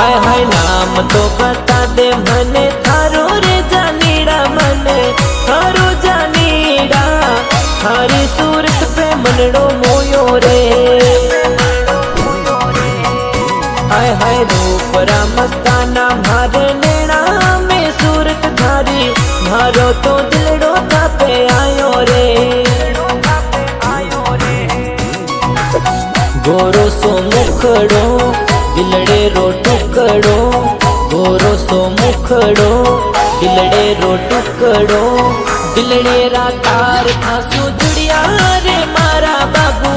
हाय हाय नाम तो बता दे मने थारो रे जानीड़ा मने थारो जानीड़ा थारी सूरत पे मनड़ो मोयो रे हाय हाय रूप रामस्ताना मारे नैना में सूरत थारी मारो तो दिलड़ो थापे आयो रे गोरो सो मुखड़ो दिलड़े रो टुकड़ो गोरो सो मुखड़ो दिलड़े रो टुकड़ो दिलड़े रा तार था सुजड़िया रे मारा बाबू